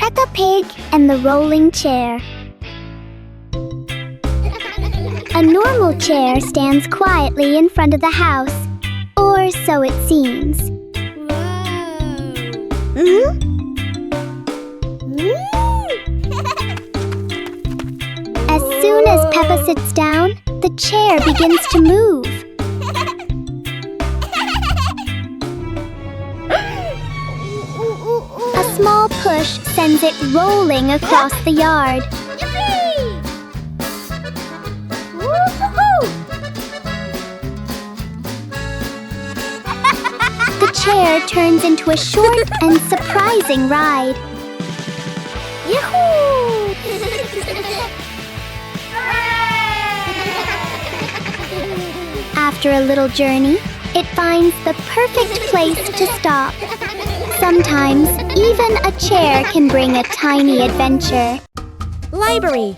Peppa Pig and the rolling chair. A normal chair stands quietly in front of the house, or so it seems. As soon as Peppa sits down, the chair begins to move. A small push sends it rolling across the yard. The chair turns into a short and surprising ride. Yahoo! After a little journey, it finds the perfect place to stop. Sometimes, even a chair can bring a tiny adventure. Library.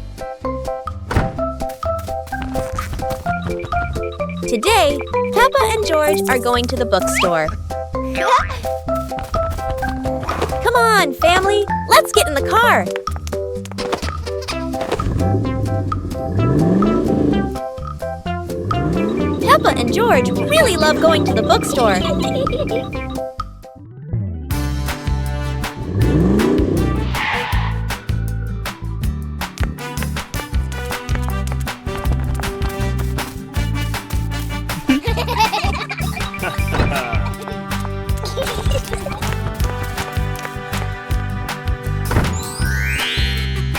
Today, Peppa and George are going to the bookstore. Come on, family, let's get in the car. Peppa and George really love going to the bookstore.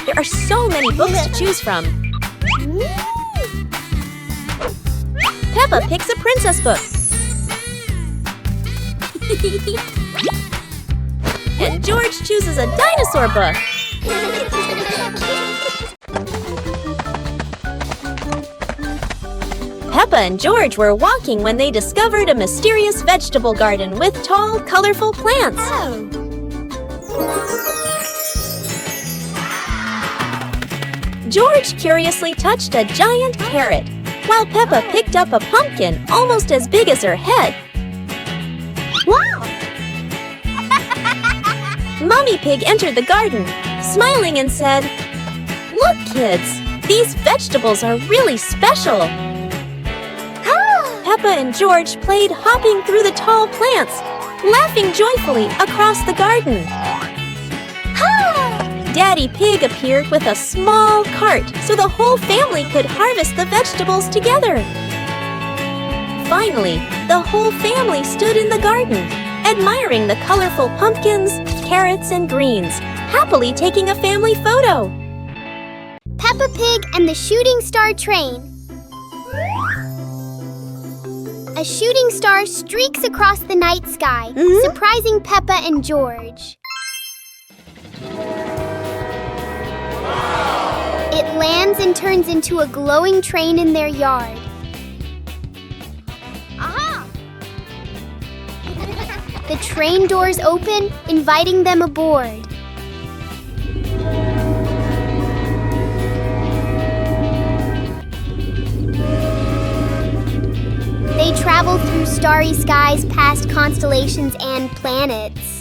There are so many books to choose from. Peppa picks a princess book. And George chooses a dinosaur book. Peppa and George were walking when they discovered a mysterious vegetable garden with tall, colorful plants. George curiously touched a giant carrot, while Peppa picked up a pumpkin almost as big as her head. Wow! Mummy Pig entered the garden, smiling and said, "Look, kids, these vegetables are really special." Peppa and George played hopping through the tall plants, laughing joyfully across the garden. Daddy Pig appeared with a small cart so the whole family could harvest the vegetables together. Finally, the whole family stood in the garden, admiring the colorful pumpkins, carrots, and greens, happily taking a family photo. Peppa Pig and the Shooting Star Train. A shooting star streaks across the night sky, surprising Peppa and George. It lands and turns into a glowing train in their yard. Aha! The train doors open, inviting them aboard. They travel through starry skies past constellations and planets.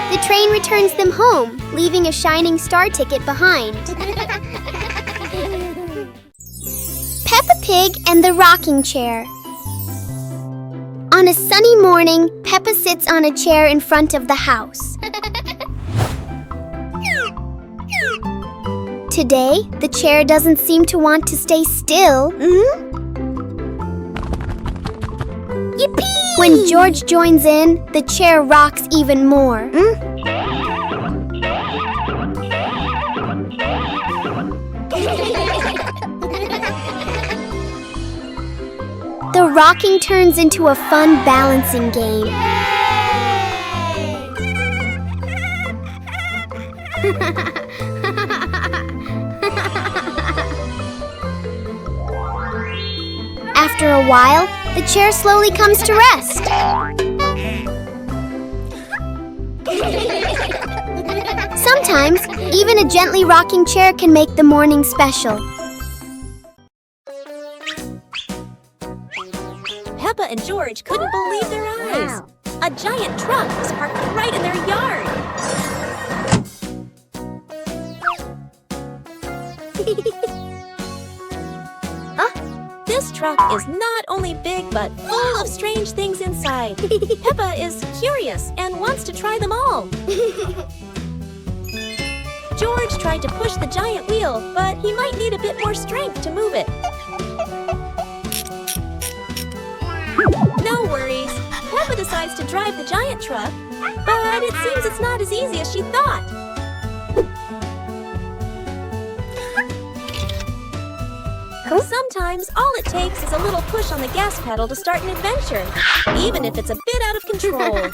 The train returns them home, leaving a shining star ticket behind. Peppa Pig and the Rocking Chair. On a sunny morning, Peppa sits on a chair in front of the house. Today, the chair doesn't seem to want to stay still. Yippee! When George joins in, the chair rocks even more. The rocking turns into a fun balancing game. After a while, the chair slowly comes to rest. Sometimes, Even a gently rocking chair can make the morning special. Peppa and George couldn't believe their eyes. A giant truck was parked right in their yard. This truck is not only big but full of strange things inside. Peppa is curious and wants to try them all. George tried to push the giant wheel, but he might need a bit more strength to move it. No worries. Peppa decides to drive the giant truck, but it seems it's not as easy as she thought. Sometimes all it takes is a little push on the gas pedal to start an adventure, even if it's a bit out of control.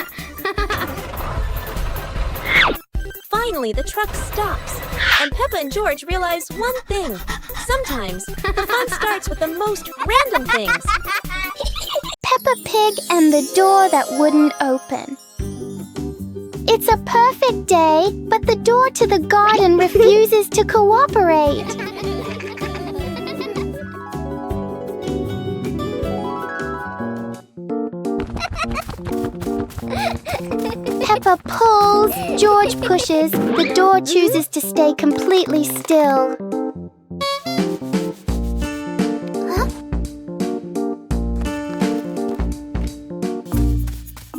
Finally, the truck stops, and Peppa and George realize one thing. Sometimes the fun starts with the most random things. Peppa Pig and the door that wouldn't open. It's a perfect day, but the door to the garden refuses to cooperate. Peppa pulls, George pushes, the door chooses to stay completely still.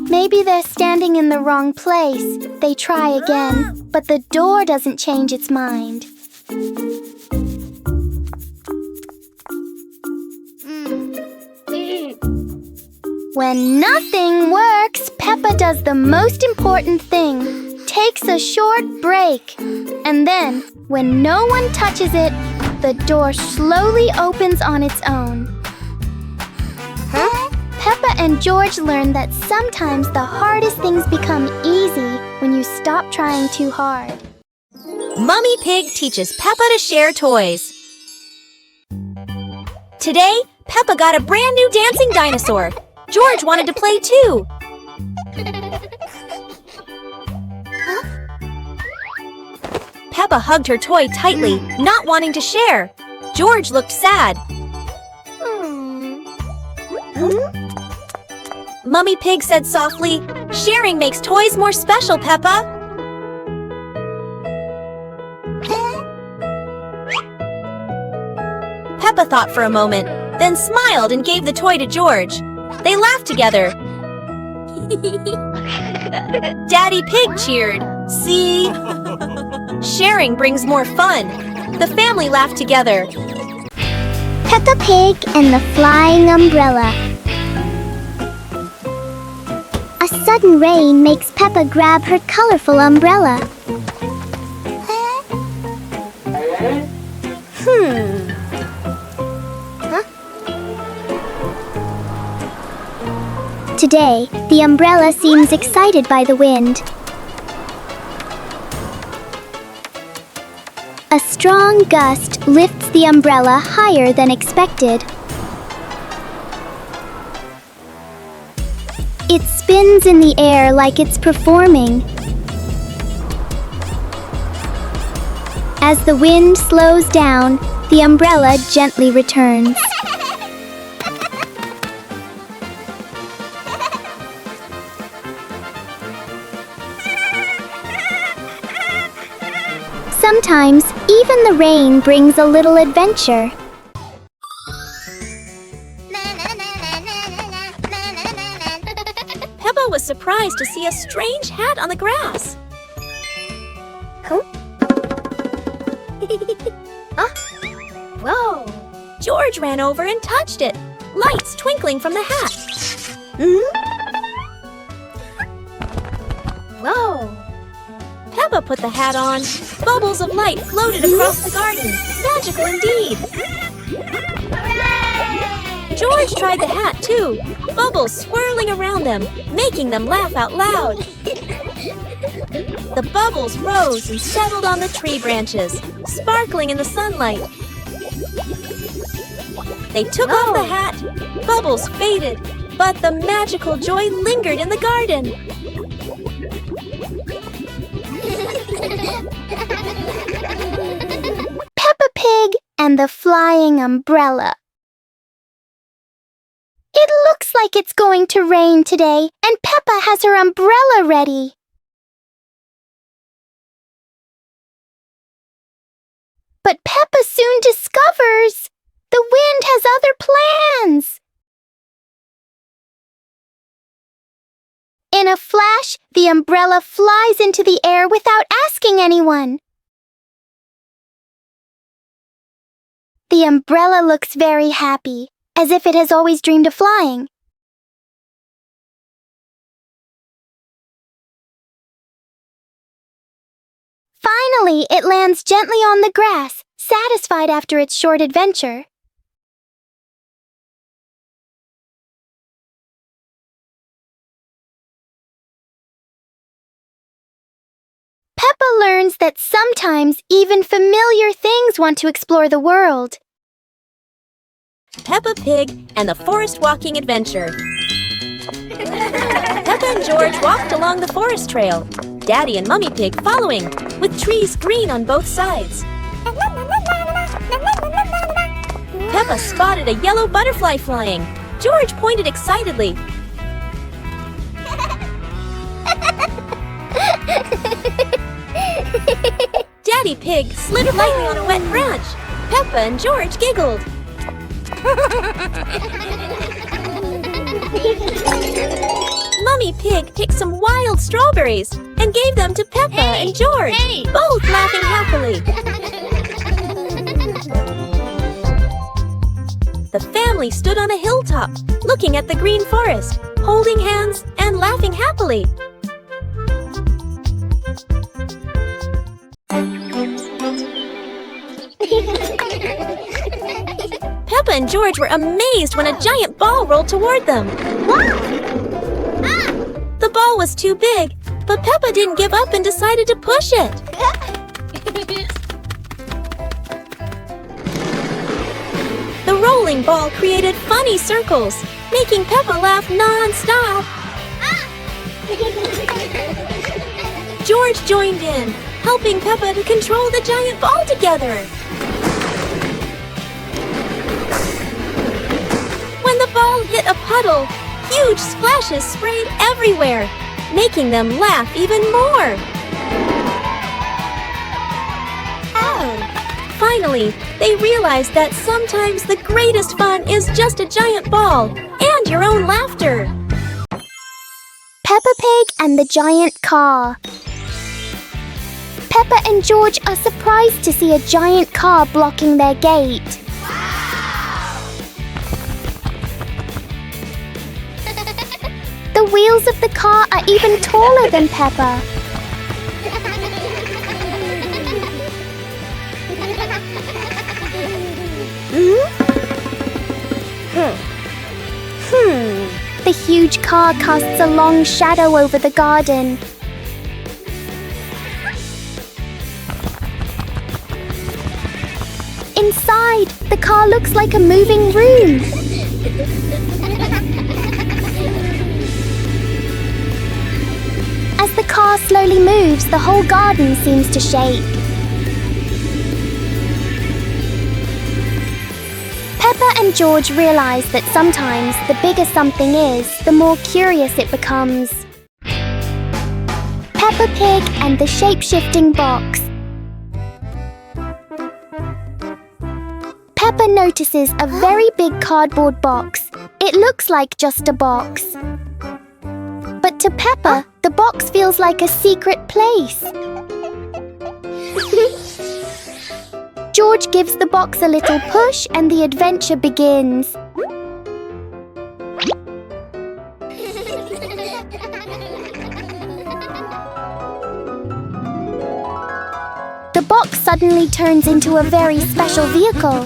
Maybe they're standing in the wrong place. They try again, but the door doesn't change its mind. When nothing works, Peppa does the most important thing, takes a short break. And then, when no one touches it, the door slowly opens on its own. Peppa and George learn that sometimes the hardest things become easy when you stop trying too hard. Mummy Pig teaches Peppa to share toys. Today, Peppa got a brand new dancing dinosaur. George wanted to play too. Peppa hugged her toy tightly, not wanting to share. George looked sad. Mummy Pig said softly, "Sharing makes toys more special, Peppa." Peppa thought for a moment, then smiled and gave the toy to George. They laughed together. Daddy Pig cheered. See? Sharing brings more fun. The family laughed together. Peppa Pig and the Flying Umbrella. A sudden rain makes Peppa grab her colorful umbrella. Today, the umbrella seems excited by the wind. A strong gust lifts the umbrella higher than expected. It spins in the air like it's performing. As the wind slows down, the umbrella gently returns. Sometimes, even the rain brings a little adventure. Peppa was surprised to see a strange hat on the grass. Whoa! George ran over and touched it, lights twinkling from the hat. Whoa! Peppa put the hat on. Bubbles of light floated across the garden. Magical indeed. George tried the hat too. Bubbles swirling around them, making them laugh out loud. The bubbles rose and settled on the tree branches, sparkling in the sunlight. They took off the hat. Bubbles faded, but the magical joy lingered in the garden. Peppa Pig and the flying umbrella. It looks like it's going to rain today, and Peppa has her umbrella ready. But Peppa soon discovers the wind has other plans. In a flash, the umbrella flies into the air without asking anyone. The umbrella looks very happy, as if it has always dreamed of flying. Finally, it lands gently on the grass, satisfied after its short adventure. Peppa learns that sometimes even familiar things want to explore the world. Peppa Pig and the Forest Walking Adventure. Peppa and George walked along the forest trail, Daddy and Mummy Pig following, with trees green on both sides. Peppa spotted a yellow butterfly flying. George pointed excitedly. Daddy Pig slid lightly on a wet branch. Peppa and George giggled. Mummy Pig picked some wild strawberries and gave them to Peppa and George, both laughing happily. The family stood on a hilltop, looking at the green forest, holding hands and laughing happily. Peppa and George were amazed when a giant ball rolled toward them. The ball was too big, but Peppa didn't give up and decided to push it. The rolling ball created funny circles, making Peppa laugh non-stop. George joined in, helping Peppa to control the giant ball together. When the ball hit a puddle, huge splashes sprayed everywhere, making them laugh even more. Finally, they realized that sometimes the greatest fun is just a giant ball and your own laughter. Peppa Pig and the giant car. Peppa and George are surprised to see a giant car blocking their gate. The wheels of the car are even taller than Peppa. The huge car casts a long shadow over the garden. Inside, the car looks like a moving room. As the car slowly moves, the whole garden seems to shake. Peppa and George realize that sometimes the bigger something is, the more curious it becomes. Peppa Pig and the shape-shifting box. Peppa notices a very big cardboard box. It looks like just a box. But to Peppa, the box feels like a secret place. George gives the box a little push and the adventure begins. The box suddenly turns into a very special vehicle.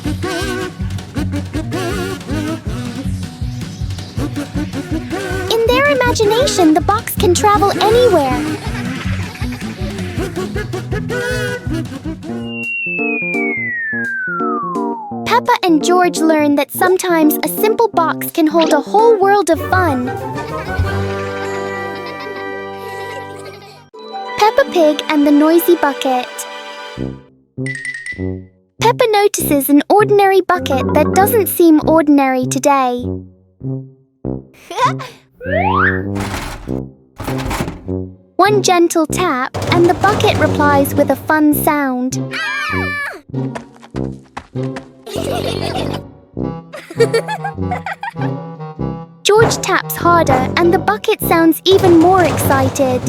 In their imagination, the box can travel anywhere. Peppa and George learn that sometimes a simple box can hold a whole world of fun. Peppa Pig and the noisy bucket. Peppa notices an ordinary bucket that doesn't seem ordinary today. One gentle tap, and the bucket replies with a fun sound. George taps harder, and the bucket sounds even more excited.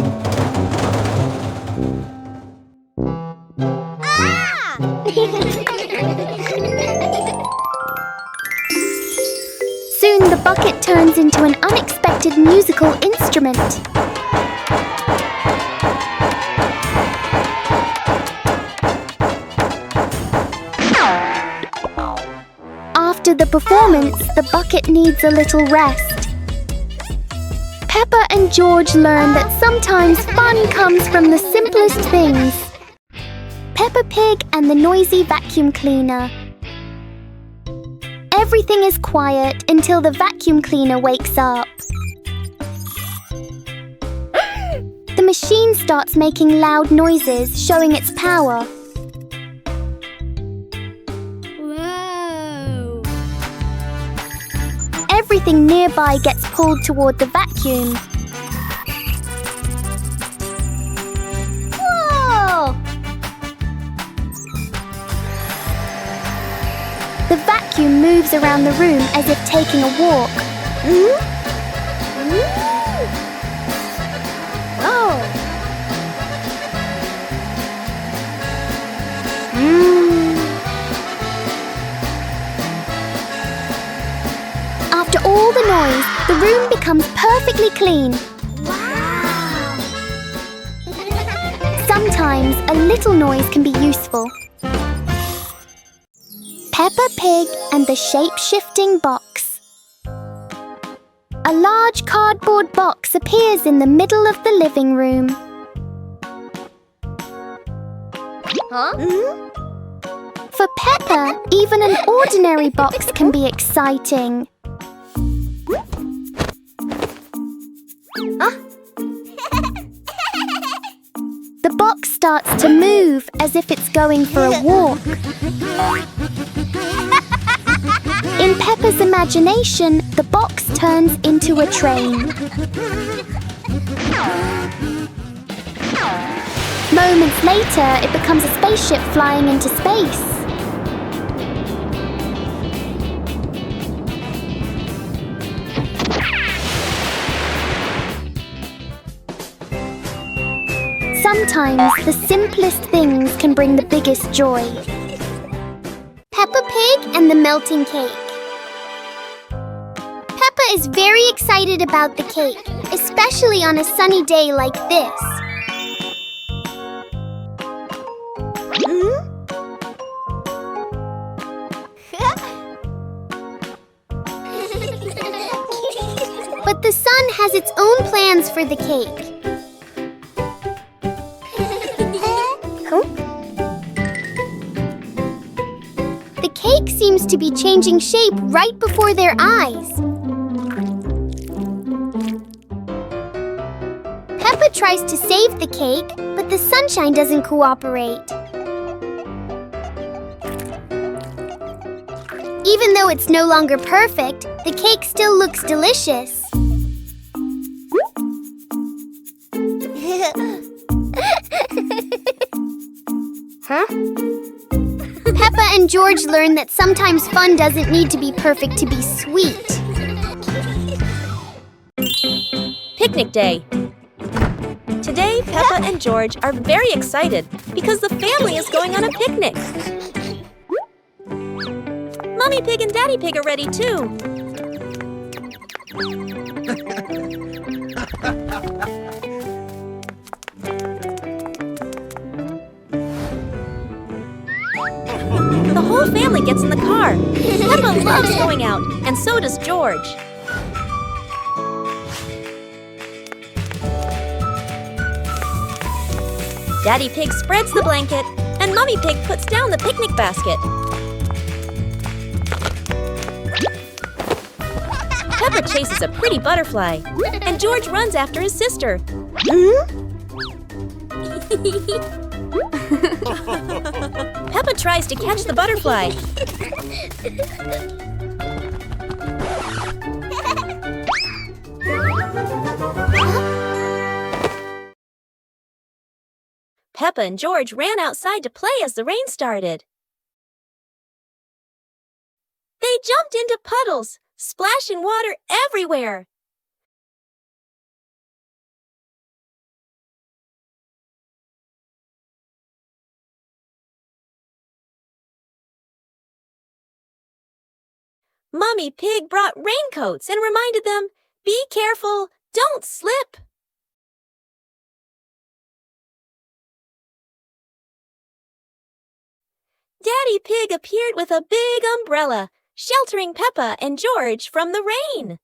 Soon the bucket turns into an unexpected musical instrument. After the performance, the bucket needs a little rest. Peppa and George learn that sometimes fun comes from the simplest things. Peppa Pig and the noisy vacuum cleaner. Everything is quiet until the vacuum cleaner wakes up. The machine starts making loud noises, showing its power. Whoa! Everything nearby gets pulled toward the vacuum. Whoa! The vacuum moves around the room as if taking a walk. Oh! After all the noise, the room becomes perfectly clean. Wow! Sometimes a little noise can be useful. Peppa Pig and the shape-shifting box. A large cardboard box appears in the middle of the living room. Huh? For Peppa, even an ordinary box can be exciting. The box starts to move as if it's going for a walk. In Peppa's imagination, the box turns into a train. Moments later, it becomes a spaceship flying into space. Sometimes the simplest things can bring the biggest joy. Peppa Pig and the melting cake. Peppa is very excited about the cake, especially on a sunny day like this. But the sun has its own plans for the cake. The cake seems to be changing shape right before their eyes. Peppa tries to save the cake, but the sunshine doesn't cooperate. Even though it's no longer perfect, the cake still looks delicious. Huh? Peppa and George learn that sometimes fun doesn't need to be perfect to be sweet. Picnic day. Today, Peppa and George are very excited because the family is going on a picnic. Mommy Pig and Daddy Pig are ready too. The whole family gets in the car. Peppa loves going out, and so does George. Daddy Pig spreads the blanket, and Mommy Pig puts down the picnic basket. Peppa chases a pretty butterfly, and George runs after his sister. tries to catch the butterfly. Peppa and George ran outside to play as the rain started. They jumped into puddles, splashing water everywhere. Mommy Pig brought raincoats and reminded them, "Be careful, don't slip." Daddy Pig appeared with a big umbrella, sheltering Peppa and George from the rain.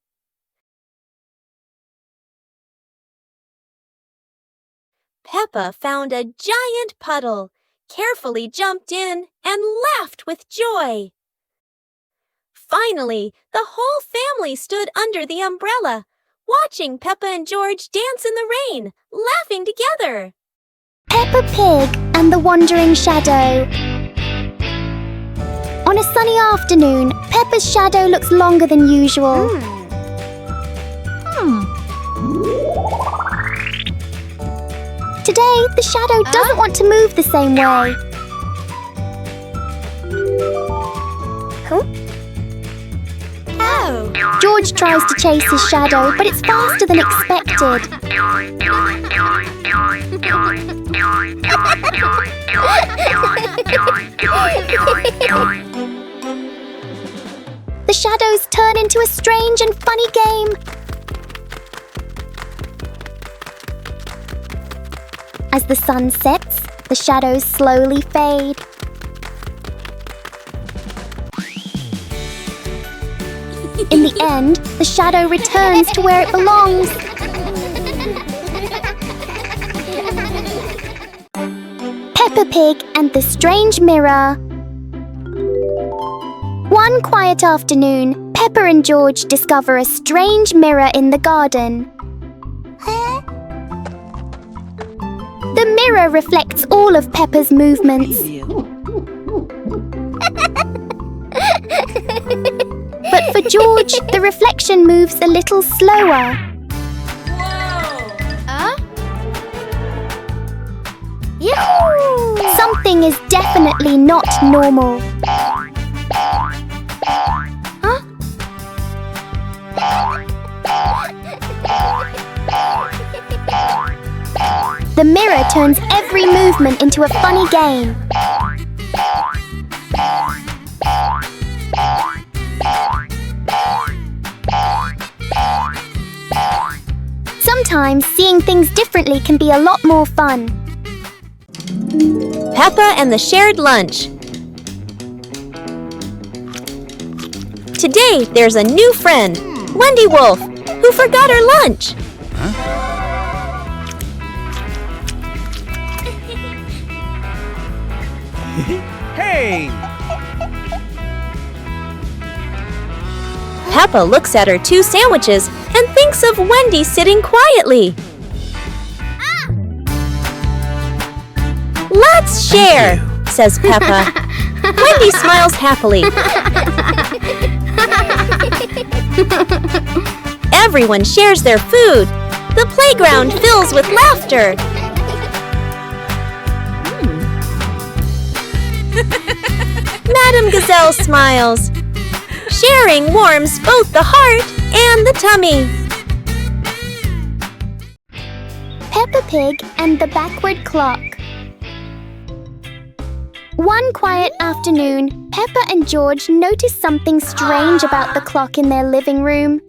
Peppa found a giant puddle, carefully jumped in, and laughed with joy. Finally, the whole family stood under the umbrella, watching Peppa and George dance in the rain, laughing together. Peppa Pig and the Wandering Shadow. On a sunny afternoon, Peppa's shadow looks longer than usual. Today, the shadow doesn't want to move the same way. George tries to chase his shadow, but it's faster than expected. The shadows turn into a strange and funny game. As the sun sets, the shadows slowly fade. In the end, the shadow returns to where it belongs. Peppa Pig and the Strange Mirror. One quiet afternoon, Peppa and George discover a strange mirror in the garden. The mirror reflects all of Peppa's movements. But for George, the reflection moves a little slower. Something is definitely not normal. The mirror turns every movement into a funny game. Sometimes seeing things differently can be a lot more fun. Peppa and the Shared Lunch. Today, there's a new friend, Wendy Wolf, who forgot her lunch. Hey! Peppa looks at her 2 sandwiches and thinks of Wendy sitting quietly. "Let's share," says Peppa. Wendy smiles happily. Everyone shares their food. The playground fills with laughter. Madame Gazelle smiles. Sharing warms both the heart and the tummy. Peppa Pig and the Backward Clock. One quiet afternoon, Peppa and George noticed something strange about the clock in their living room.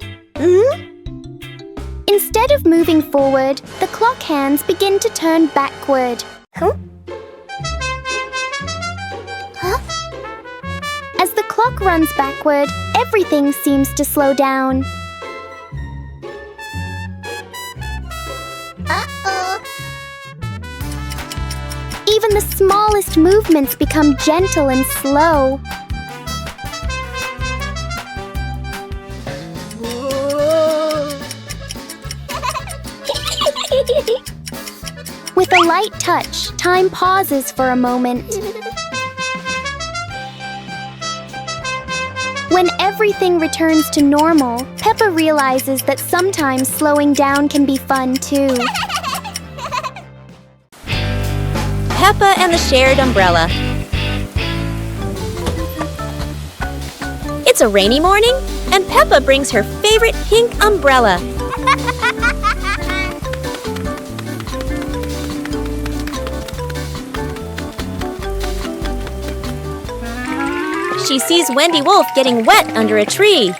Instead of moving forward, the clock hands begin to turn backward. As the clock runs backward, everything seems to slow down. Even the smallest movements become gentle and slow. With a light touch, time pauses for a moment. everything returns to normal, Peppa realizes that sometimes slowing down can be fun too. Peppa and the shared umbrella. It's a rainy morning, and Peppa brings her favorite pink umbrella. She sees Wendy Wolf getting wet under a tree.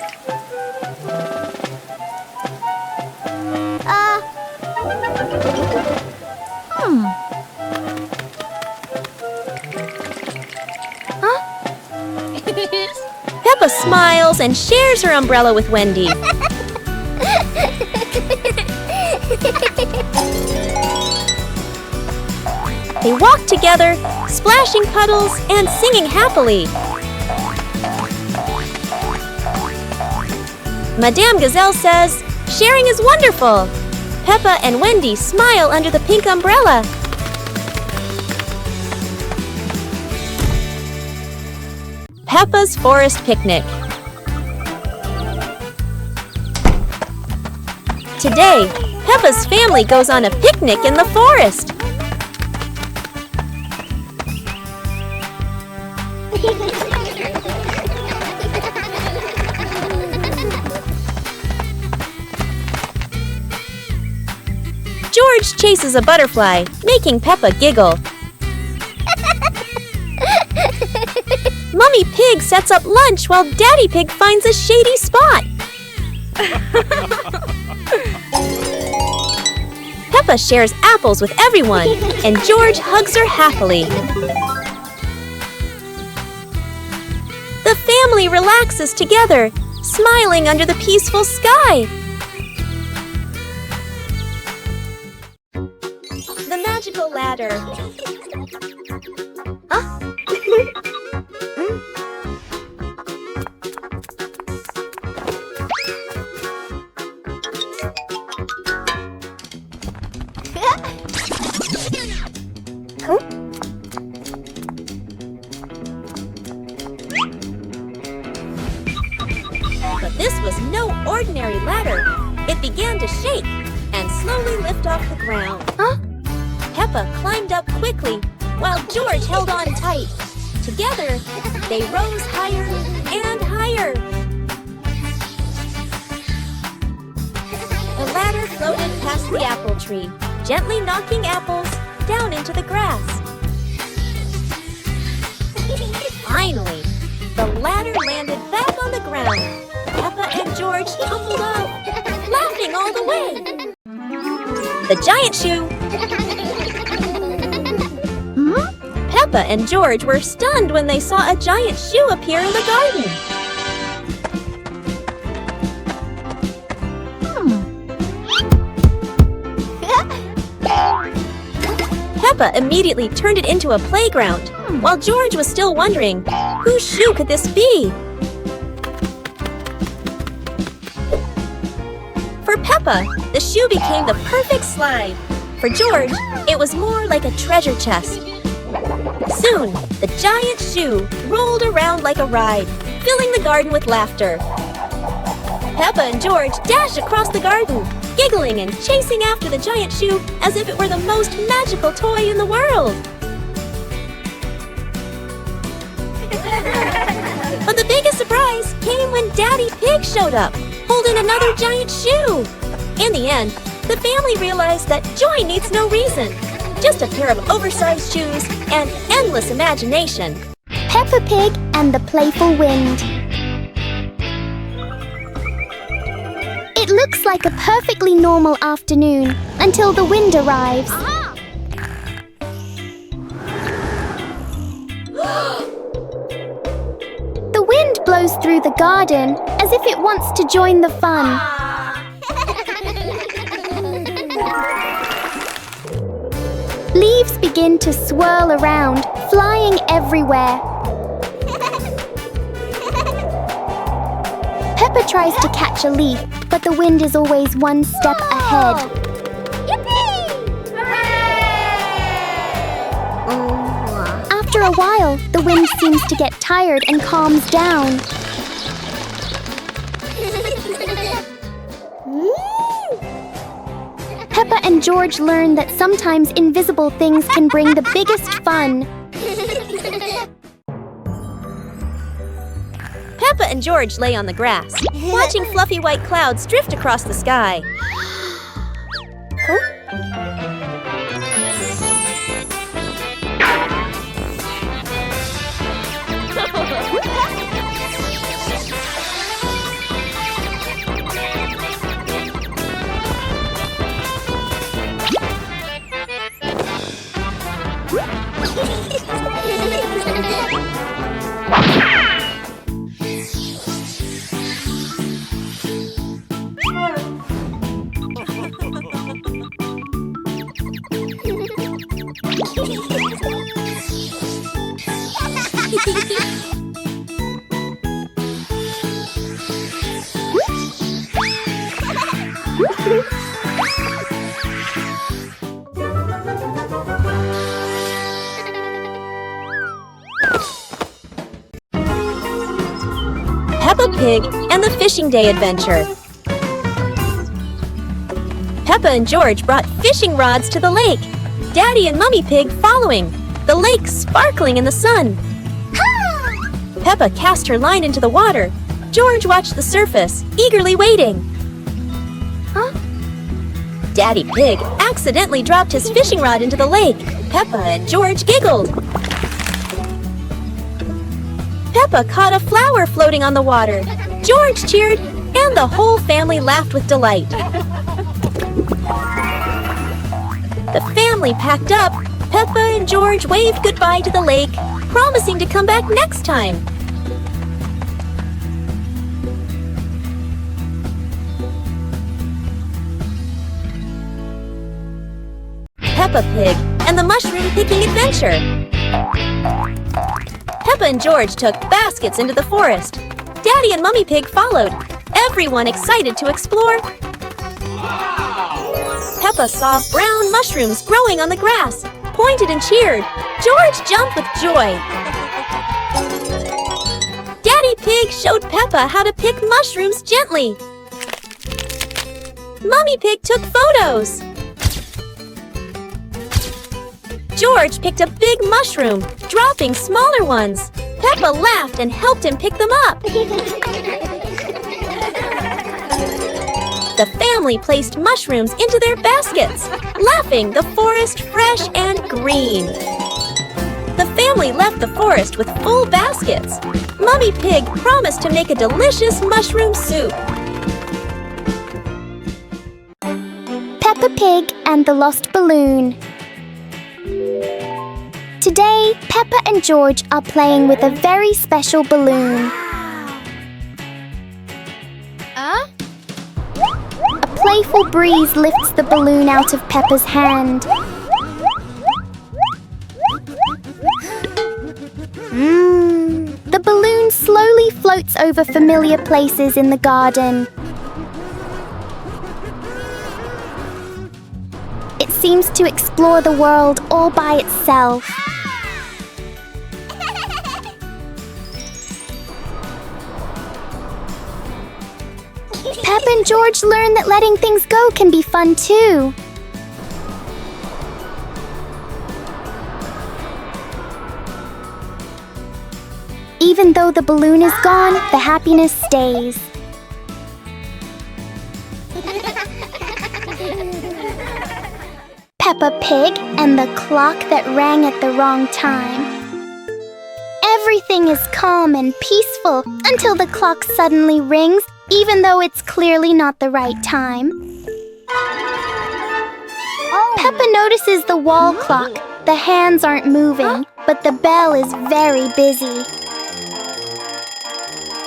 Peppa smiles and shares her umbrella with Wendy. They walk together, splashing puddles and singing happily. Madame Gazelle says, "Sharing is wonderful." Peppa and Wendy smile under the pink umbrella. Peppa's Forest Picnic. Today, Peppa's family goes on a picnic in the forest. George chases a butterfly, making Peppa giggle. Mummy Pig sets up lunch while Daddy Pig finds a shady spot. Peppa shares apples with everyone, and George hugs her happily. The family relaxes together, smiling under the peaceful sky. The magical ladder. But this was no ordinary ladder. It began to shake and slowly lift off the ground. Peppa climbed up quickly while George held on tight. Together, they rose higher and higher. The ladder floated past the apple tree, gently knocking apples down into the grass. Finally, the ladder landed back on the ground. Peppa and George tumbled off, laughing all the way. The giant shoe. Peppa and George were stunned when they saw a giant shoe appear in the garden. Peppa immediately turned it into a playground, while George was still wondering, whose shoe could this be? For Peppa, the shoe became the perfect slide. For George, it was more like a treasure chest. Soon, the giant shoe rolled around like a ride, filling the garden with laughter. Peppa and George dashed across the garden, giggling and chasing after the giant shoe as if it were the most magical toy in the world. But the biggest surprise came when Daddy Pig showed up, holding another giant shoe. In the end, the family realized that joy needs no reason. Just a pair of oversized shoes and endless imagination. Peppa Pig and the Playful Wind. It looks like a perfectly normal afternoon until the wind arrives. The wind blows through the garden as if it wants to join the fun. Leaves begin to swirl around, flying everywhere. Peppa tries to catch a leaf, but the wind is always one step ahead. After a while, the wind seems to get tired and calms down. Peppa and George learn that sometimes invisible things can bring the biggest fun. Peppa and George lay on the grass, watching fluffy white clouds drift across the sky. Peppa Pig and the Fishing Day Adventure. Peppa and George brought fishing rods to the lake. Daddy and Mummy Pig following, the lake sparkling in the sun. Peppa cast her line into the water. George watched the surface, eagerly waiting. Daddy Pig accidentally dropped his fishing rod into the lake. Peppa and George giggled. Peppa caught a flower floating on the water. George cheered, and the whole family laughed with delight. The family packed up. Peppa and George waved goodbye to the lake, promising to come back next time. Peppa Pig and the Mushroom Picking Adventure. Peppa and George took baskets into the forest. Daddy and Mummy Pig followed, everyone excited to explore. Peppa saw brown mushrooms growing on the grass, pointed and cheered. George jumped with joy. Daddy Pig showed Peppa how to pick mushrooms gently. Mummy Pig took photos. George picked a big mushroom, dropping smaller ones. Peppa laughed and helped him pick them up. The family placed mushrooms into their baskets, laughing, the forest fresh and green. The family left the forest with full baskets. Mummy Pig promised to make a delicious mushroom soup. Peppa Pig and the Lost Balloon. Today, Peppa and George are playing with a very special balloon. A playful breeze lifts the balloon out of Peppa's hand. The balloon slowly floats over familiar places in the garden. It seems to explore the world all by itself. Peppa and George learn that letting things go can be fun too. Even though the balloon is gone, the happiness stays. Peppa Pig and the clock that rang at the wrong time. Everything is calm and peaceful until the clock suddenly rings, even though it's clearly not the right time. Peppa notices the wall clock. The hands aren't moving, but the bell is very busy.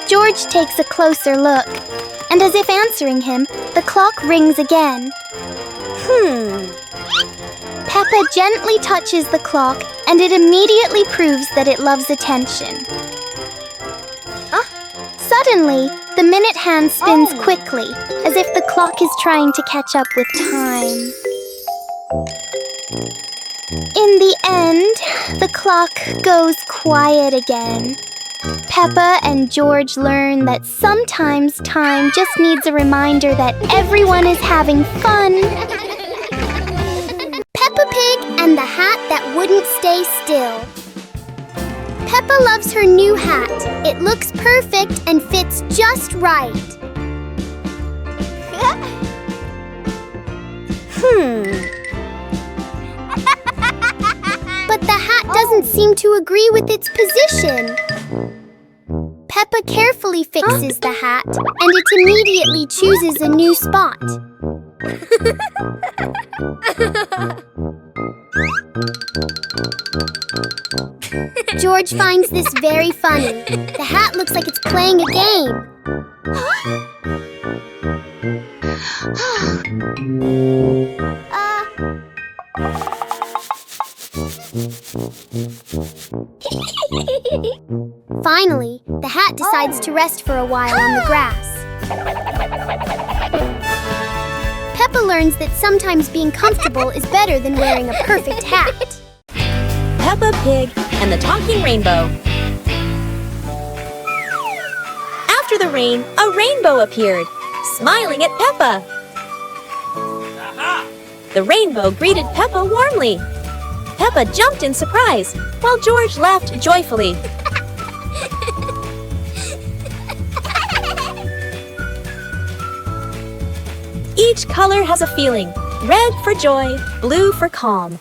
George takes a closer look, and as if answering him, the clock rings again. Peppa gently touches the clock, and it immediately proves that it loves attention. Suddenly, the minute hand spins quickly, as if the clock is trying to catch up with time. In the end, the clock goes quiet again. Peppa and George learn that sometimes time just needs a reminder that everyone is having fun. Peppa Pig and the hat that wouldn't stay still. Peppa loves her new hat. It looks perfect and fits just right. But the hat doesn't seem to agree with its position. Peppa carefully fixes the hat, and it immediately chooses a new spot. George finds this very funny. The hat looks like it's playing a game. Finally, the hat decides to rest for a while on the grass. Peppa learns that sometimes being comfortable is better than wearing a perfect hat. Peppa Pig and the Talking Rainbow. After the rain, a rainbow appeared, smiling at Peppa. The rainbow greeted Peppa warmly. Peppa jumped in surprise, while George laughed joyfully. Each color has a feeling. Red for joy, blue for calm.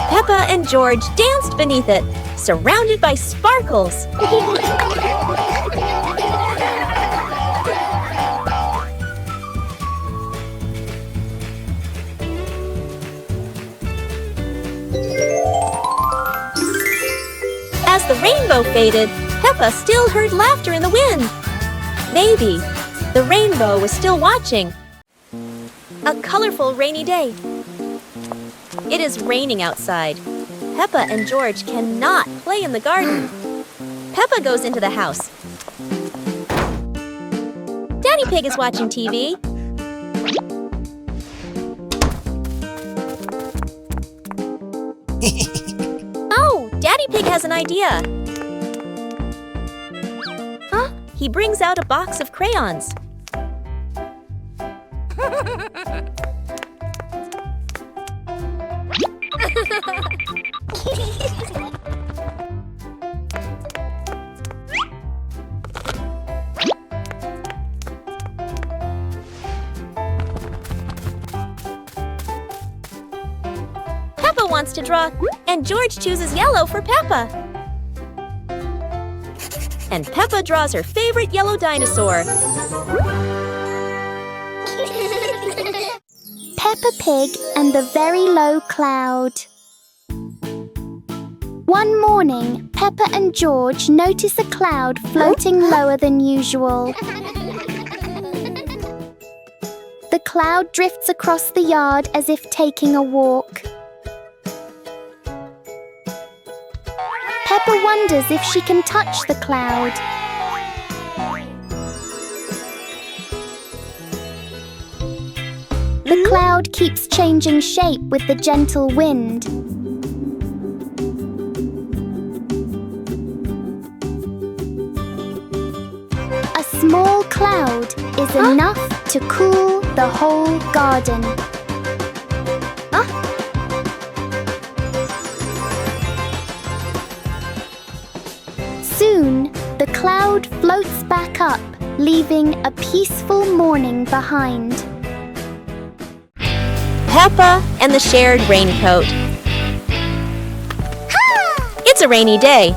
Peppa and George danced beneath it, surrounded by sparkles. As the rainbow faded, Peppa still heard laughter in the wind. Maybe the rainbow was still watching. A colorful rainy day. It is raining outside. Peppa and George cannot play in the garden. Peppa goes into the house. Daddy Pig is watching TV. Oh, Daddy Pig has an idea. He brings out a box of crayons. Peppa wants to draw, and George chooses yellow for Peppa. And Peppa draws her favorite yellow dinosaur. Peppa Pig and the Very Low Cloud. One morning, Peppa and George notice a cloud floating lower than usual. The cloud drifts across the yard as if taking a walk. Peppa wonders if she can touch the cloud. The cloud keeps changing shape with the gentle wind. A small cloud is enough to cool the whole garden. Soon, the cloud floats back up, leaving a peaceful morning behind. Peppa and the Shared Raincoat. It's a rainy day.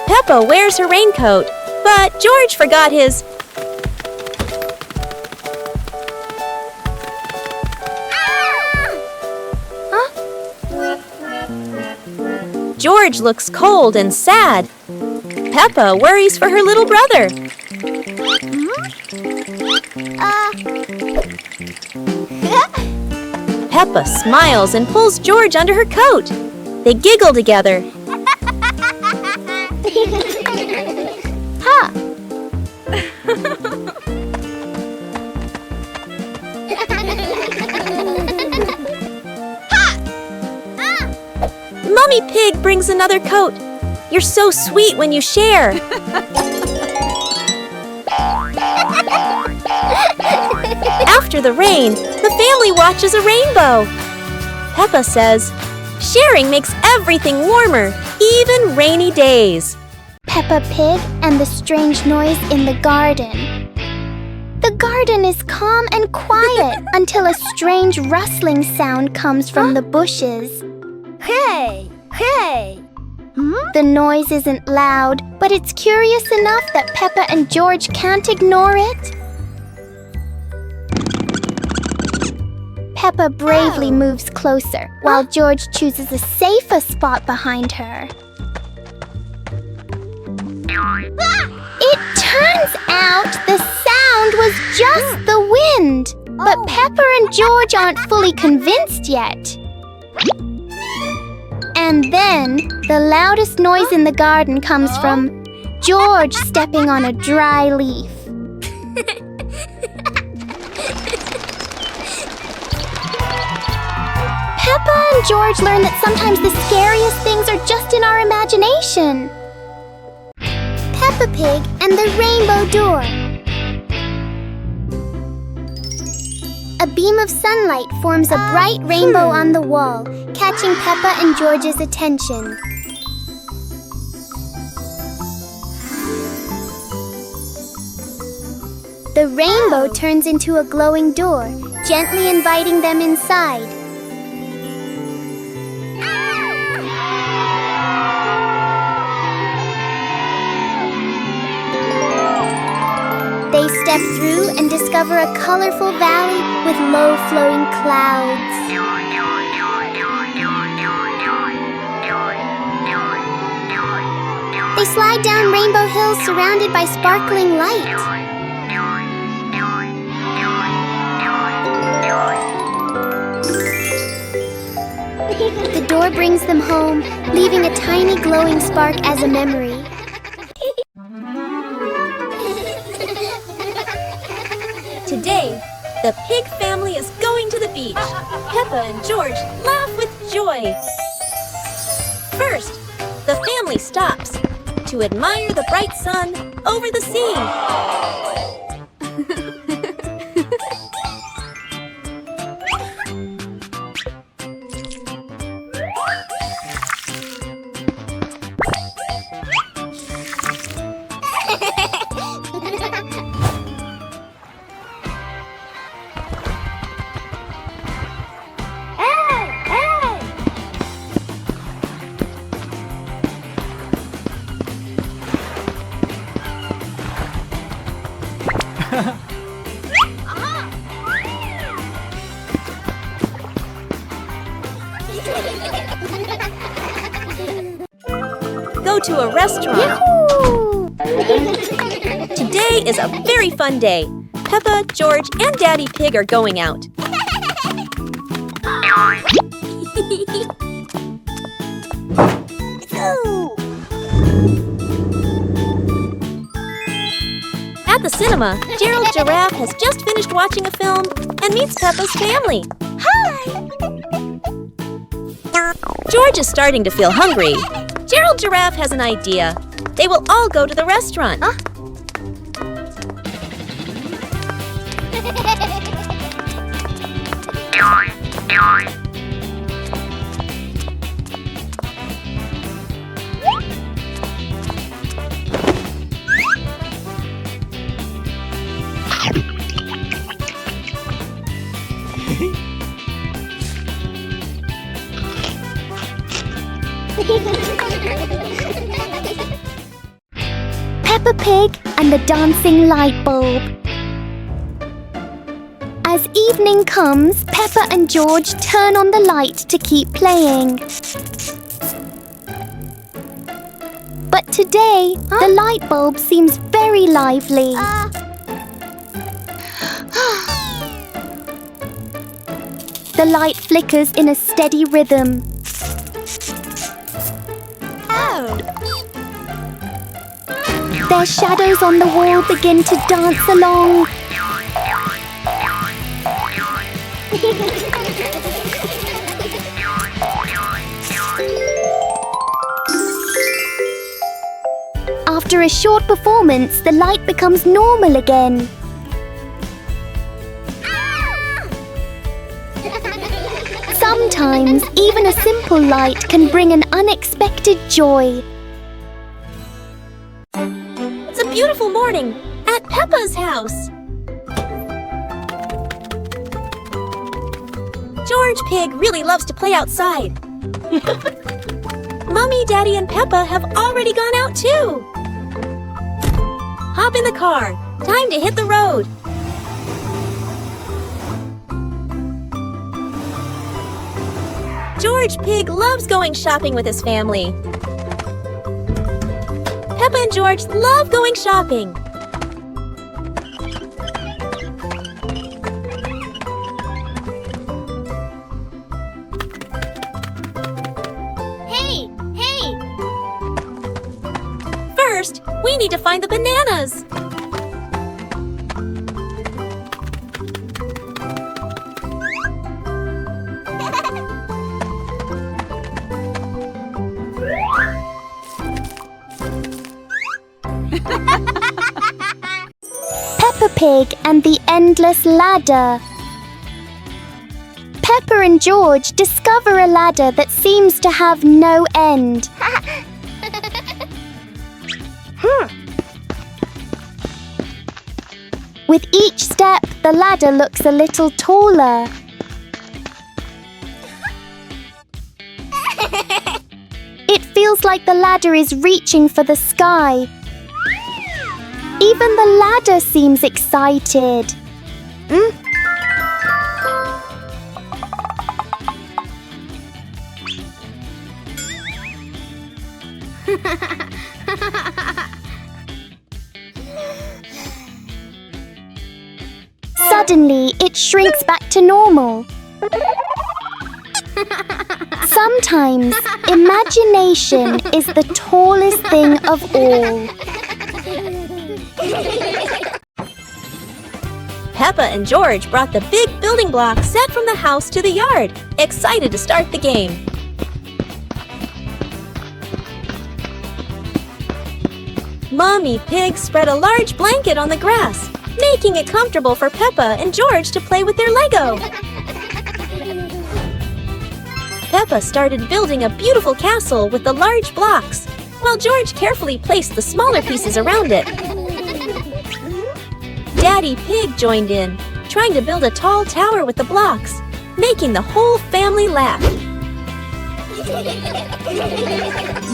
Peppa wears her raincoat, but George forgot his. George looks cold and sad. Peppa worries for her little brother. Peppa smiles and pulls George under her coat. They giggle together. Mummy Pig brings another coat. You're so sweet when you share. After the rain, the family watches a rainbow. Peppa says, sharing makes everything warmer, even rainy days. Peppa Pig and the strange noise in the garden. The garden is calm and quiet until a strange rustling sound comes from the bushes. Hey! Hey! The noise isn't loud, but it's curious enough that Peppa and George can't ignore it. Peppa bravely moves closer, while George chooses a safer spot behind her. It turns out the sound was just the wind, but Peppa and George aren't fully convinced yet. And then, the loudest noise in the garden comes from George stepping on a dry leaf. Peppa and George learn that sometimes the scariest things are just in our imagination. Peppa Pig and the Rainbow Door. A beam of sunlight forms a bright rainbow on the wall, catching Peppa and George's attention. The rainbow turns into a glowing door, gently inviting them inside. They step through and discover a colorful valley with low-flowing clouds. They slide down rainbow hills surrounded by sparkling light. The door brings them home, leaving a tiny glowing spark as a memory. Today, the pig family is going to the beach. Peppa and George laugh with joy. First, the family stops to admire the bright sun over the sea. Go to a restaurant. Today is a very fun day. Peppa, George, and Daddy Pig are going out. At the cinema, Gerald Giraffe has just finished watching a film and meets Peppa's family. Hi! George is starting to feel hungry. Gerald Giraffe has an idea. They will all go to the restaurant. Peppa Pig and the dancing light bulb. As evening comes, Peppa and George turn on the light to keep playing. But today, the light bulb seems very lively. The light flickers in a steady rhythm. Their shadows on the wall begin to dance along. After a short performance, the light becomes normal again. Sometimes, even a simple light can bring an unexpected joy. It's a beautiful morning at Peppa's house. George Pig really loves to play outside. Mommy, Daddy, and Peppa have already gone out too. Hop in the car. Time to hit the road. George Pig loves going shopping with his family. Peppa and George love going shopping. Hey! First, we need to find the bananas. Peppa Pig and the Endless Ladder. Peppa and George discover a ladder that seems to have no end. With each step, the ladder looks a little taller. It feels like the ladder is reaching for the sky. Even the ladder seems excited. Suddenly, it shrinks back to normal. Sometimes, imagination is the tallest thing of all. Peppa and George brought the big building block set from the house to the yard, excited to start the game. Mommy Pig spread a large blanket on the grass, making it comfortable for Peppa and George to play with their Lego. Peppa started building a beautiful castle with the large blocks, while George carefully placed the smaller pieces around it. Daddy Pig joined in, trying to build a tall tower with the blocks, making the whole family laugh.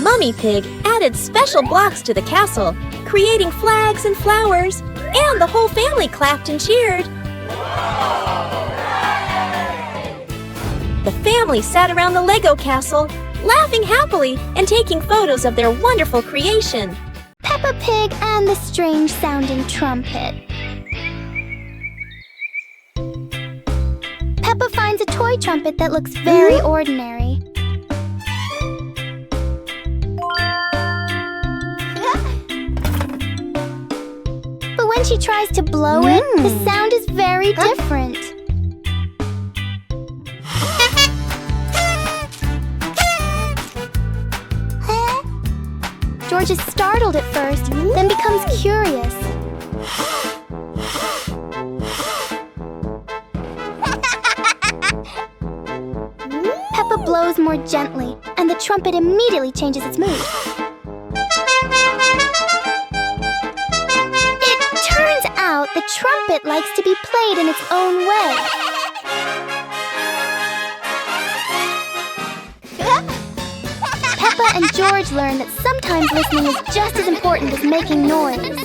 Mummy Pig added special blocks to the castle, creating flags and flowers, and the whole family clapped and cheered. The family sat around the Lego castle, laughing happily and taking photos of their wonderful creation. Peppa Pig and the strange sounding trumpet. Peppa finds a toy trumpet that looks very ordinary. But when she tries to blow it, the sound is very different. George is startled at first, then becomes curious. Peppa blows more gently, and the trumpet immediately changes its mood. It turns out the trumpet likes to be played in its own way. Peppa and George learn that sometimes listening is just as important as making noise.